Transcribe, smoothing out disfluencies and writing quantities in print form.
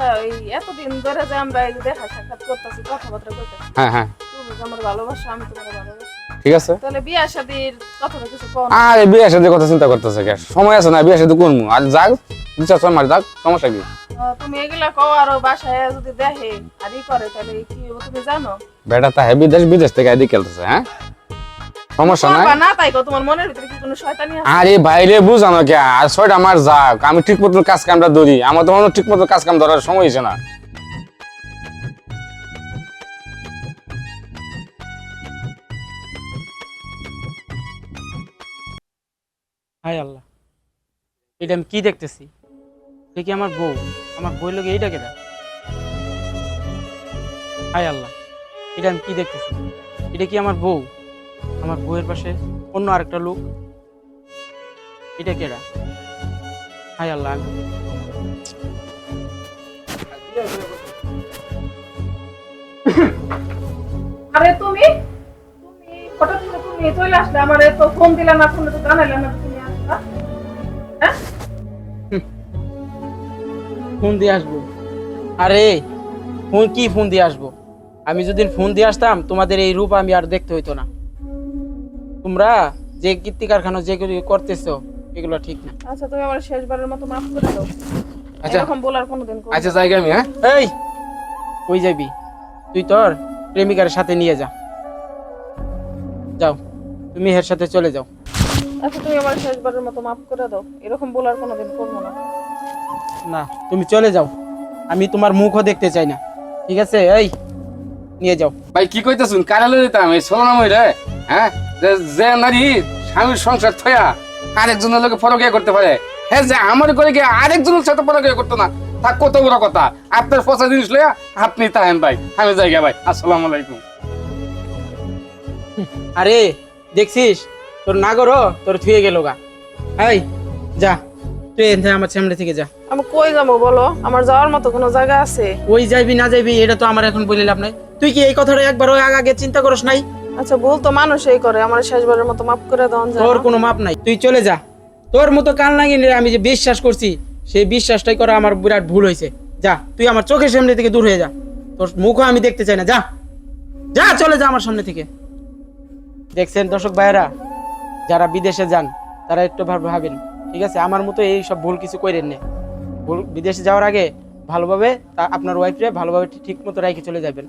আচ্ছা ওই এতদিন ধরে যে আমরা এই যে দেখা সাক্ষাৎ করতেছি কথাবার্তা করতেছি হ্যাঁ হ্যাঁ তুমি যে আমার ভালোবাসা আমি তোমার ভালোবাসি ঠিক আছে। তাহলে বিয়ে শাদীর কথাটা কিছু কম আরে বিয়ে শাদী কথা চিন্তা করতেছে কে, সময় আছে না বিয়ে শাদী করবো, আর যাক 2-4 মাস যাক, সমস্যা কি? তুমি এগুলা কও আর ও বাসায় যদি দেখে আর ই করে তাহলে কি হবে তুমি জানো? বেটা তা বিদেশ বিদেশ থেকে এদিকে খেলতেছে, হ্যাঁ সমস্যা নাই। করবা না তাই কও, তোমার মনের ভিতরে কি কোনো শয়তানি আছে? আরে বাইরে বুঝানো কে, আর 6টা মাস যাক, আমি ঠিক মতো কাজ কামটা ধরি, আমার তো ঠিক মতো কাজ কাম ধরার সময় হয়েছে না। হাই আল্লাহ, এটা আমি কি দেখতেছি? এটা কি আমার বউ? আমার বই লোক এইটা কেটা? হাই আল্লাহ, এটা আমি কি দেখতেছি? এটা কি আমার বউ? আমার বউয়ের পাশে অন্য আরেকটা লোক, এটা কেটা? হাই আল্লাহ, আরে তুমি তুমি হঠাৎ করে তুমি চলে আসলে, আমারে তো ফোন দিলা না, ফোনে তো জানাইলা না তুমি আসবা। হ্যাঁ ফোন দিয়ে আসবো? আরে ফোন কি ফোন দিয়ে আসবো? আমি যদি ফোন দিয়ে আসতাম তোমাদের এই রূপ আমি আর দেখতে হইতো না। তোমরা যে কীর্তি কারখানা যেগুলি করতেছো এগুলো ঠিক না। আচ্ছা তুমি আমার শেষবারের মতো মাফ করে দাও, আচ্ছা এরকম বলার কোনোদিন করব না। আচ্ছা জায়গা আমি, হ্যাঁ এই কই যাবি তুই? তোর প্রেমিকার সাথে নিয়ে যা, যাও তুমি এর সাথে চলে যাও। আচ্ছা তুমি আমার শেষবারের মতো মাফ করে দাও, এরকম বলার কোনোদিন করব না। না তুমি চলে যাও, আমি তোমার মুখও দেখতে চাই না, ঠিক আছে? এই নিয়ে যাও। ভাই কি কইতাছুন, কারালে দিতাম এই সোনা মই রে, হ্যাঁ যে নারী স্বামীর সংসার থয়া আরেকজনের লোকে পরকিয়া করতে পারে, হ্যাঁ যে আমার করে গিয়ে আরেকজনের সাথে পরকিয়া করতো না, তা কত বড় কথা। আপনার পচা জিনিস লইয়া আপনি তাহেন ভাই, আমি যাইগা ভাই, আসসালামু আলাইকুম। আরে দেখছিস তোর নাগরও তোর থুয়ে গেল গা। এই যা তুই এখানে আমার সামনে থেকে যা। আমি কই যাবো বলো? আমার যাওয়ার মতো কোনো জায়গা আছে? ওই যাইবি না যাইবি এটা তো আমার এখন বলে লাভ নাই। তুই কি এই কথাটা একবার ওই আগে চিন্তা করস নাই? আচ্ছা ভুল তো মানুষই করে, আমার শেষবারের মতো মাফ করে দাও। তোর কোনো মাপ নাই, তুই চলে যা। তোর মতো কাল নাগিয়ে আমি যে বিশ্বাস করছি সেই বিশ্বাসটাই করা আমার বিরাট ভুল হয়েছে। যা তুই আমার চোখের সামনে থেকে দূর হয়ে যা, তোর মুখও আমি দেখতে চাই না। যা যা চলে যা আমার সামনে থেকে। দেখছেন দর্শক ভাইয়েরা, যারা বিদেশে যান তারা একটু ভাবেন, ঠিক আছে? আমার মতো এই সব ভুল কিছু করেন না। ভুল বিদেশে যাওয়ার আগে ভালোভাবে আপনার ওয়াইফরে ভালোভাবে ঠিক মতো রেখে চলে যাবেন।